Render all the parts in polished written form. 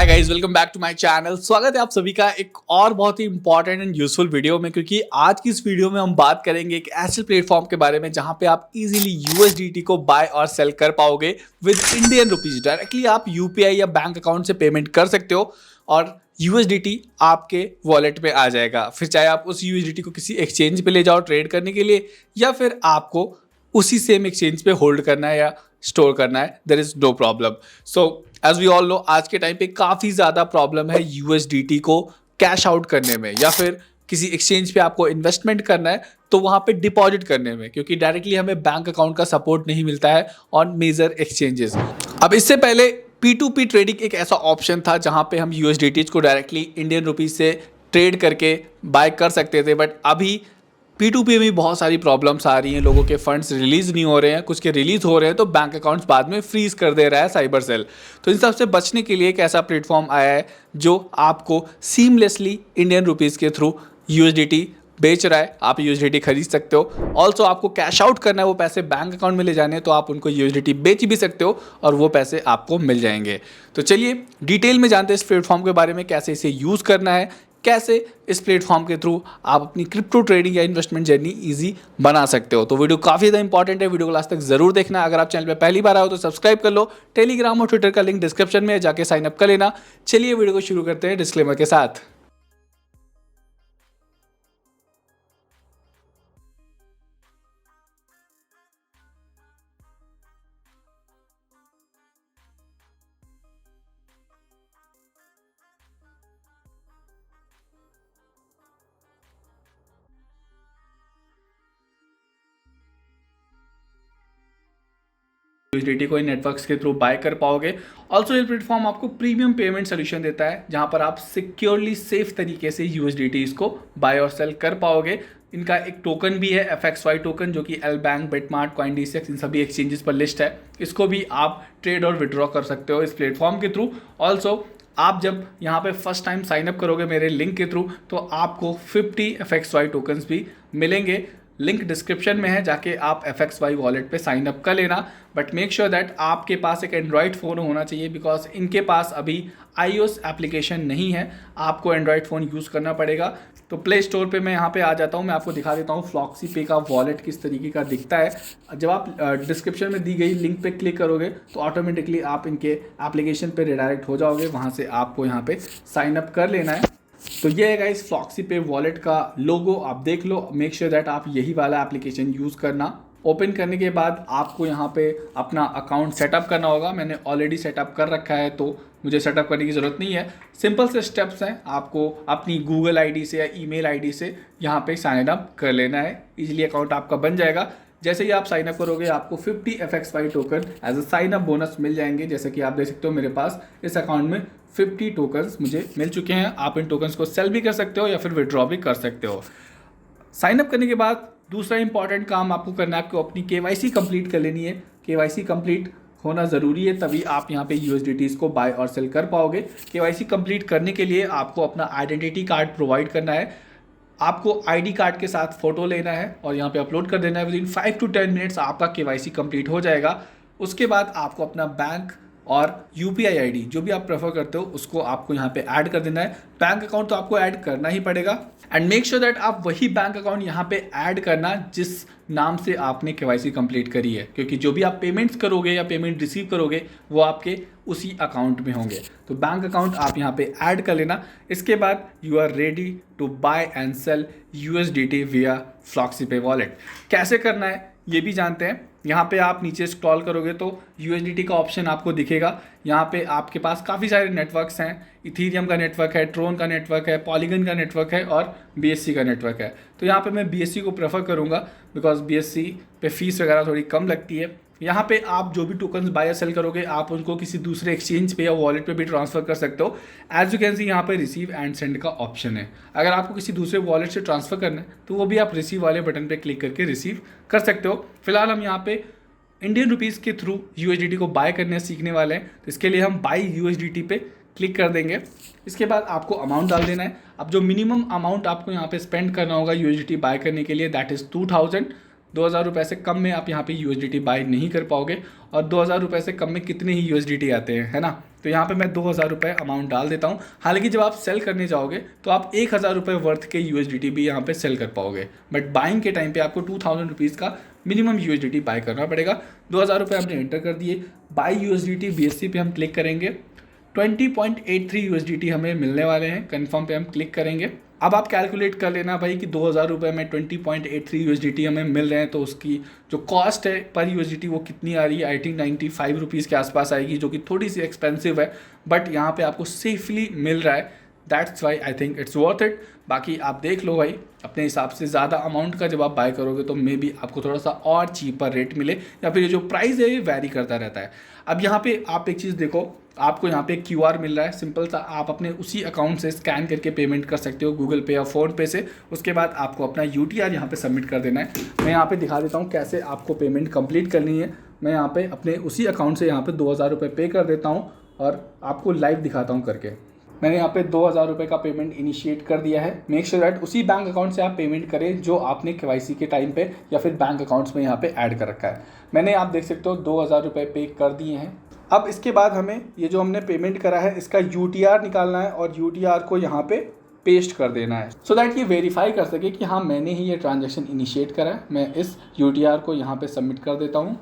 Hi guys, welcome back to my channel. स्वागत है आप सभी का एक और बहुत ही इंपॉर्टेंट एंड यूजफुल वीडियो में, क्योंकि आज की इस वीडियो में हम बात करेंगे एक ऐसे प्लेटफॉर्म के बारे में जहां पे आप इजीली यूएसडीटी को बाय और सेल कर पाओगे विद इंडियन रुपीज। डायरेक्टली आप यूपीआई या बैंक अकाउंट से पेमेंट कर सकते हो और यूएसडीटी आपके वॉलेट में आ जाएगा। फिर चाहे आप उस यूएसडीटी को किसी एक्सचेंज पे ले जाओ ट्रेड करने के लिए, या फिर आपको उसी सेम एक्सचेंज पे होल्ड करना है या स्टोर करना है, there is no problem. So as we all know, आज के टाइम पे काफ़ी ज़्यादा प्रॉब्लम है यूएसडीटी को कैश आउट करने में, या फिर किसी एक्सचेंज पे आपको इन्वेस्टमेंट करना है तो वहाँ पे डिपॉजिट करने में, क्योंकि डायरेक्टली हमें बैंक अकाउंट का सपोर्ट नहीं मिलता है ऑन मेजर एक्सचेंजेस। अब इससे पहले P2P ट्रेडिंग एक ऐसा ऑप्शन था जहाँ पे हम यूएसडीटी को डायरेक्टली इंडियन रुपीज से ट्रेड करके बाय कर सकते थे, बट अभी P2P में बहुत सारी प्रॉब्लम्स आ रही हैं। लोगों के फंड्स रिलीज़ नहीं हो रहे हैं, कुछ के रिलीज़ हो रहे हैं तो बैंक अकाउंट्स बाद में फ्रीज कर दे रहा है साइबर सेल। तो इन सब से बचने के लिए एक ऐसा प्लेटफॉर्म आया है जो आपको सीमलेसली इंडियन रुपीज़ के थ्रू यूएसडीटी बेच रहा है। आप यूएसडीटी खरीद सकते हो। ऑल्सो आपको कैश आउट करना है, वो पैसे बैंक अकाउंट में ले जाने हैं, तो आप उनको यूएसडीटी बेच भी सकते हो और वो पैसे आपको मिल जाएंगे। तो चलिए डिटेल में जानते हैं इस प्लेटफॉर्म के बारे में, कैसे इसे यूज़ करना है, कैसे इस प्लेटफॉर्म के थ्रू आप अपनी क्रिप्टो ट्रेडिंग या इन्वेस्टमेंट जर्नी इजी बना सकते हो। तो वीडियो काफ़ी ज़्यादा इंपॉर्टेंट है, वीडियो को लास्ट तक जरूर देखना। अगर आप चैनल पे पहली बार आओ तो सब्सक्राइब कर लो। टेलीग्राम और ट्विटर का लिंक डिस्क्रिप्शन में है, जाके साइन अप कर लेना। चलिए वीडियो को शुरू करते हैं डिस्क्लेमर के साथ। यूएसडीटी को इन नेटवर्क्स के थ्रू बाय कर पाओगे। ऑल्सो ये प्लेटफॉर्म आपको प्रीमियम पेमेंट सोल्यूशन देता है, जहां पर आप सिक्योरली सेफ तरीके से यूएसडीटी को बाय और सेल कर पाओगे। इनका एक टोकन भी है FXY टोकन, जो कि एल बैंक, बिटमार्ट, कॉइनडीसेक्स, इन सभी एक्सचेंजेस पर लिस्ट है। इसको भी आप ट्रेड और विड्रॉ कर सकते हो इस प्लेटफॉर्म के थ्रू। ऑल्सो आप जब यहाँ पे फर्स्ट टाइम साइन अप करोगे मेरे लिंक के थ्रू, तो आपको 50 FXY टोकन्स भी मिलेंगे। लिंक डिस्क्रिप्शन में है, जाके आप FXY वॉलेट पे साइन अप कर लेना। बट मेक श्योर दैट आपके पास एक एंड्रॉयड फ़ोन होना चाहिए, बिकॉज इनके पास अभी iOS एप्लीकेशन नहीं है, आपको एंड्रॉयड फ़ोन यूज़ करना पड़ेगा। तो प्ले स्टोर पे मैं यहाँ पे आ जाता हूँ, मैं आपको दिखा देता हूँ फ्लॉक्सी पे का वॉलेट किस तरीके का दिखता है। जब आप डिस्क्रिप्शन में दी गई लिंक पे क्लिक करोगे तो ऑटोमेटिकली आप इनके एप्लीकेशन पे रिडायरेक्ट हो जाओगे। वहाँ से आपको यहाँ पे साइन अप कर लेना है। तो ये है गाइस फ्लॉक्सी पे वॉलेट का लोगो, आप देख लो। मेक श्योर दैट आप यही वाला एप्लीकेशन यूज़ करना। ओपन करने के बाद आपको यहाँ पे अपना अकाउंट सेटअप करना होगा। मैंने ऑलरेडी सेटअप कर रखा है, तो मुझे सेटअप करने की ज़रूरत नहीं है। सिंपल से स्टेप्स हैं, आपको अपनी गूगल आईडी से या ईमेल आईडी से यहाँ पे साइन अप कर लेना है। इजीली अकाउंट आपका बन जाएगा। जैसे ही आप साइन अप करोगे आपको 50 FXY token as a sign up bonus मिल जाएंगे। जैसे कि आप देख सकते हो मेरे पास इस अकाउंट में 50 टोकन्स मुझे मिल चुके हैं। आप इन टोकन्स को सेल भी कर सकते हो या फिर विड्रॉ भी कर सकते हो। साइन अप करने के बाद दूसरा इंपॉर्टेंट काम आपको करना है, आपको अपनी KYC कंप्लीट कर लेनी है। KYC कंप्लीट होना ज़रूरी है, तभी आप यहाँ पे यूएसडीटीज़ को बाय और सेल कर पाओगे। KYC कंप्लीट करने के लिए आपको अपना आइडेंटिटी कार्ड प्रोवाइड करना है। आपको आईडी कार्ड के साथ फ़ोटो लेना है और यहाँ पे अपलोड कर देना है। विदिन 5 to 10 मिनट्स आपका KYC कंप्लीट हो जाएगा। उसके बाद आपको अपना बैंक और UPI आईडी जो भी आप प्रेफर करते हो उसको आपको यहाँ पे ऐड कर देना है। बैंक अकाउंट तो आपको ऐड करना ही पड़ेगा, एंड मेक श्योर दैट आप वही बैंक अकाउंट यहाँ पे ऐड करना जिस नाम से आपने KYC कंप्लीट करी है, क्योंकि जो भी आप पेमेंट्स करोगे या पेमेंट रिसीव करोगे वो आपके उसी अकाउंट में होंगे। तो बैंक अकाउंट आप यहाँ पे ऐड कर लेना। इसके बाद you are ready to buy and sell USDT via फ्लॉक्सी पे वॉलेट। कैसे करना है ये भी जानते हैं। यहाँ पे आप नीचे स्क्रॉल करोगे तो USDT का ऑप्शन आपको दिखेगा। यहाँ पे आपके पास काफ़ी सारे नेटवर्क्स हैं। इथीरियम का नेटवर्क है, ट्रोन का नेटवर्क है, पॉलीगन का नेटवर्क है और BSC का नेटवर्क है। तो यहाँ पे मैं BSC को प्रेफर करूँगा, बिकॉज BSC पे फीस वगैरह थोड़ी कम लगती है। यहाँ पे आप जो भी टोकन्स बाय या सेल करोगे आप उनको किसी दूसरे एक्सचेंज पे या वॉलेट पे भी ट्रांसफ़र कर सकते हो। एज यू कैन सी यहाँ पे रिसीव एंड सेंड का ऑप्शन है। अगर आपको किसी दूसरे वॉलेट से ट्रांसफ़र करना है तो वो भी आप रिसीव वाले बटन पे क्लिक करके रिसीव कर सकते हो। फिलहाल हम यहाँ पे इंडियन रुपीज़ के थ्रू USDT को बाय करने सीखने वाले हैं, तो इसके लिए हम बाय USDT पे क्लिक कर देंगे। इसके बाद आपको अमाउंट डाल देना है। अब जो मिनिमम अमाउंट आपको यहाँ पे स्पेंड करना होगा USDT बाय करने के लिए, दैट इज़ 2000। ₹2000 से कम में आप यहाँ पे USDT बाय नहीं कर पाओगे। और ₹2000 से कम में कितने ही USDT आते हैं, है ना। तो यहाँ पे मैं ₹2000 अमाउंट डाल देता हूँ। हालांकि जब आप सेल करने जाओगे तो आप ₹1000 वर्थ के USDT भी यहाँ पे सेल कर पाओगे, बट बाइंग के टाइम पे आपको ₹2000 का मिनिमम USDT बाय करना पड़ेगा। ₹2000 हमने एंटर कर दिए। बाई USDT BSC पे हम क्लिक करेंगे। 20.83 USDT हमें मिलने वाले हैं। कन्फर्म पे हम क्लिक करेंगे। अब आप कैलकुलेट कर लेना भाई कि ₹2000 में 20.83 USDT हमें मिल रहे हैं, तो उसकी जो कॉस्ट है पर USDT वो कितनी आ रही है। आई थिंक ₹95 के आसपास आएगी, जो कि थोड़ी सी एक्सपेंसिव है, बट यहाँ पे आपको सेफली मिल रहा है। That's why I think it's worth it. बाकी आप देख लो भाई अपने हिसाब से, ज़्यादा अमाउंट का जब आप बाय करोगे तो मे बी आपको थोड़ा सा और चीपर रेट मिले, या फिर ये जो प्राइस है ये वैरी करता रहता है। अब यहाँ पे आप एक चीज़ देखो, आपको यहाँ पे QR मिल रहा है सिंपल सा, आप अपने उसी अकाउंट से स्कैन करके पेमेंट कर सकते हो गूगल पे या फ़ोन पे से। उसके बाद आपको अपना UTR यहाँ पे सबमिट कर देना है। मैं यहाँ पे दिखा देता हूँ कैसे आपको पेमेंट कंप्लीट करनी है। मैं यहाँ पे अपने उसी अकाउंट से यहाँ पे ₹2000 पे कर देता हूँ और आपको लाइव दिखाता हूँ करके। मैंने यहाँ पे ₹2000 का पेमेंट इनिशिएट कर दिया है। मेक श्योर दैट उसी बैंक अकाउंट से आप पेमेंट करें जो आपने KYC के टाइम पे या फिर बैंक अकाउंट्स में यहाँ पे ऐड कर रखा है। मैंने आप देख सकते हो ₹2000 पे कर दिए हैं। अब इसके बाद हमें ये जो हमने पेमेंट करा है इसका UTR निकालना है और UTR को यहाँ पे पेस्ट कर देना है, सो दैट ये वेरीफाई कर सके कि हाँ मैंने ही ये ट्रांजेक्शन इनिशिएट करा है। मैं इस UTR को यहाँ पे सबमिट कर देता हूँ।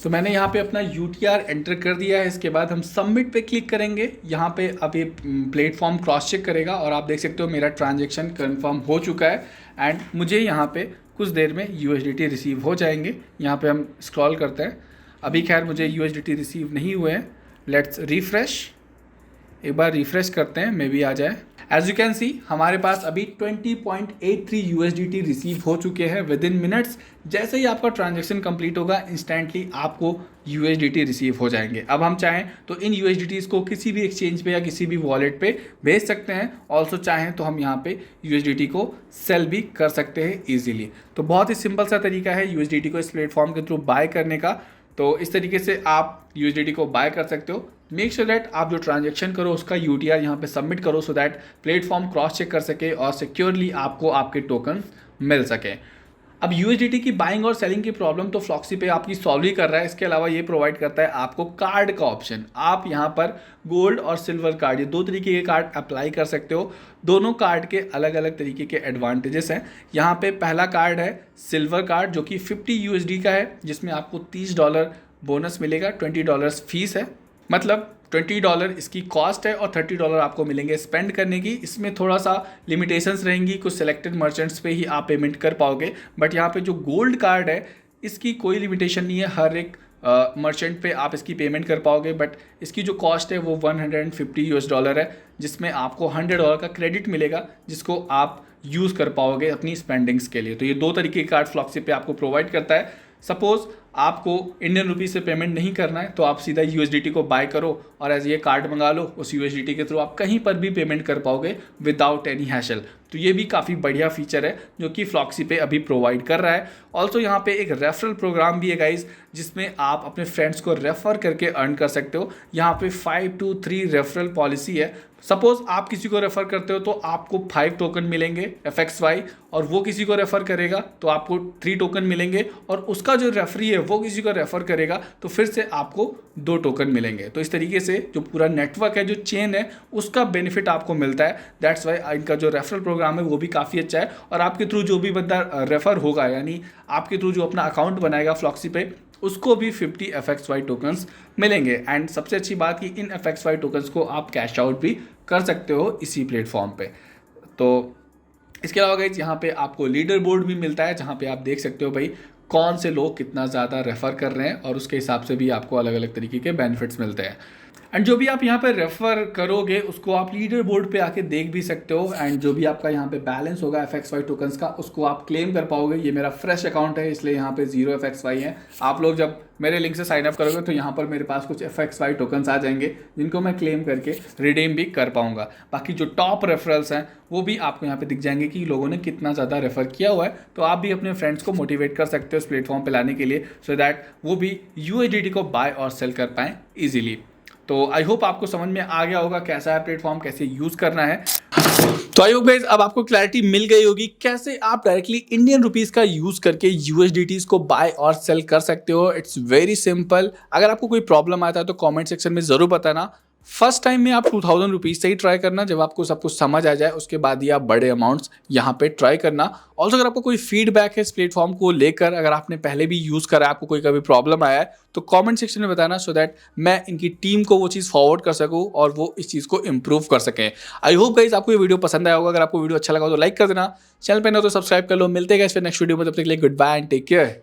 तो मैंने यहाँ पे अपना UTR एंटर कर दिया है। इसके बाद हम सबमिट पे क्लिक करेंगे। यहाँ पे अब ये प्लेटफॉर्म क्रॉस चेक करेगा और आप देख सकते हो मेरा ट्रांजेक्शन कंफर्म हो चुका है एंड मुझे यहाँ पे कुछ देर में USDT रिसीव हो जाएंगे। यहाँ पे हम स्क्रॉल करते हैं। अभी खैर मुझे USDT रिसीव नहीं हुए हैं। लेट्स रिफ्रेश, एक बार रिफ्रेश करते हैं, मे बी आ जाए। एज यू कैन सी हमारे पास अभी 20.83 USDT रिसीव हो चुके हैं विद इन मिनट्स। जैसे ही आपका ट्रांजेक्शन कंप्लीट होगा इंस्टेंटली आपको USDT रिसीव हो जाएंगे। अब हम चाहें तो इन USDTs को किसी भी एक्सचेंज पे या किसी भी वॉलेट पे भेज सकते हैं। ऑल्सो चाहें तो हम यहाँ पे USDT को सेल भी कर सकते हैं ईजिली। तो बहुत ही सिंपल सा तरीका है USDT को इस प्लेटफॉर्म के थ्रू बाय करने का। तो इस तरीके से आप USDT को बाय कर सकते हो। मेक श्योर दैट आप जो ट्रांजेक्शन करो उसका UTR यहाँ पे सबमिट करो, so that platform cross check कर सके और सिक्योरली आपको आपके टोकन मिल सके। अब USDT की बाइंग और सेलिंग की प्रॉब्लम तो फ्लॉक्सी पे आपकी सॉल्व ही कर रहा है। इसके अलावा ये प्रोवाइड करता है आपको कार्ड का ऑप्शन। आप यहाँ पर गोल्ड और सिल्वर कार्ड, ये दो तरीके के कार्ड अप्लाई कर सकते हो। दोनों कार्ड के अलग अलग तरीके के एडवांटेजेस हैं। यहाँ पे पहला कार्ड है सिल्वर कार्ड जो कि 50 USD का है, जिसमें आपको $30 बोनस मिलेगा। $20 फीस है, मतलब $20 इसकी कॉस्ट है और $30 आपको मिलेंगे स्पेंड करने की। इसमें थोड़ा सा लिमिटेशंस रहेंगी, कुछ सिलेक्टेड मर्चेंट्स पे ही आप पेमेंट कर पाओगे। बट यहाँ पे जो गोल्ड कार्ड है इसकी कोई लिमिटेशन नहीं है, हर एक मर्चेंट पे आप इसकी पेमेंट कर पाओगे। बट इसकी जो कॉस्ट है वो $150 है, जिसमें आपको $100 का क्रेडिट मिलेगा जिसको आप यूज़ कर पाओगे अपनी स्पेंडिंग्स के लिए। तो ये दो तरीके के कार्ड फ्लॉक्सी पे आपको प्रोवाइड करता है। सपोज़ आपको इंडियन रुपी से पेमेंट नहीं करना है तो आप सीधा USDT को बाय करो और एज ये कार्ड मंगा लो। उस USDT के थ्रू आप कहीं पर भी पेमेंट कर पाओगे विदाउट एनी हैशल। तो ये भी काफ़ी बढ़िया फीचर है जो कि फ्लॉक्सी पे अभी प्रोवाइड कर रहा है। ऑल्सो यहाँ पे एक रेफरल प्रोग्राम भी है गाइज, जिसमें आप अपने फ्रेंड्स को रेफ़र करके अर्न कर सकते हो। यहाँ पे 5 to 3 रेफरल पॉलिसी है। सपोज आप किसी को रेफ़र करते हो तो आपको 5 टोकन मिलेंगे FXY, और वो किसी को रेफ़र करेगा तो आपको 3 टोकन मिलेंगे, और उसका जो रेफरी है वो किसी को रेफ़र करेगा तो फिर से आपको 2 टोकन मिलेंगे। तो इस तरीके से जो पूरा नेटवर्क है, जो चेन है, उसका बेनिफिट आपको मिलता है। दैट्स वाई इनका जो रेफरल प्रोग्राम है वो भी काफ़ी अच्छा है। और आपके थ्रू जो भी बंदा रेफ़र होगा, यानी आपके थ्रू जो अपना अकाउंट बनाएगा फ्लॉक्सी पे, उसको भी 50 FXY टोकन्स मिलेंगे। एंड सबसे अच्छी बात कि इन FXY टोकन्स को आप कैश आउट भी कर सकते हो इसी प्लेटफॉर्म पे। तो इसके अलावा गाइस यहाँ पे आपको लीडर बोर्ड भी मिलता है, जहाँ पे आप देख सकते हो भाई कौन से लोग कितना ज़्यादा रेफ़र कर रहे हैं, और उसके हिसाब से भी आपको अलग अलग तरीके के बेनिफिट्स मिलते हैं। एंड जो भी आप यहाँ पे रेफ़र करोगे उसको आप लीडर बोर्ड पे आके देख भी सकते हो। एंड जो भी आपका यहाँ पे बैलेंस होगा FXY टोकन्स का, उसको आप क्लेम कर पाओगे। ये मेरा फ्रेश अकाउंट है इसलिए यहाँ पे 0 FXY है। आप लोग जब मेरे लिंक से साइन अप करोगे तो यहाँ पर मेरे पास कुछ FXY टोकन्स आ जाएंगे जिनको मैं क्लेम करके रिडीम भी कर पाऊंगा। बाकी जो टॉप रेफरल्स हैं वो भी आपको यहाँ पे दिख जाएंगे कि लोगों ने कितना ज़्यादा रेफ़र किया हुआ है। तो आप भी अपने फ्रेंड्स को मोटिवेट कर सकते हो इस प्लेटफॉर्म पर लाने के लिए, सो दैट वो भी USDT को बाय और सेल कर पाएँ ईजिली। तो आई होप आपको समझ में आ गया होगा कैसा है प्लेटफॉर्म, कैसे यूज करना है। तो आई होप गाइस अब आपको क्लैरिटी मिल गई होगी कैसे आप डायरेक्टली इंडियन रुपीस का यूज करके यूएसडीटीज को बाय और सेल कर सकते हो। It's very simple. अगर आपको कोई प्रॉब्लम आता है तो कमेंट सेक्शन में जरूर बताना। फर्स्ट टाइम में आप 2000 रुपीज से ही ट्राई करना, जब आपको सब कुछ समझ आ जाए उसके बाद ही आप बड़े अमाउंट्स यहाँ पे ट्राई करना। ऑल्सो अगर आपको कोई फीडबैक है इस प्लेटफॉर्म को लेकर, अगर आपने पहले भी यूज करा, आपको कोई कभी प्रॉब्लम आया है तो कमेंट सेक्शन में बताना, सो दैट मैं इनकी टीम को वो चीज़ फॉरवर्ड कर सकूँ और वो इस चीज़ को इंप्रूव कर सकें। आई होप गाइस आपको ये वीडियो पसंद आया होगा। अगर आपको वीडियो अच्छा लगा हो तो लाइक कर देना, चैनल पे ना तो सब्सक्राइब कर लो। मिलते हैं गाइस फिर नेक्स्ट वीडियो में, तब तक के लिए goodbye and take care.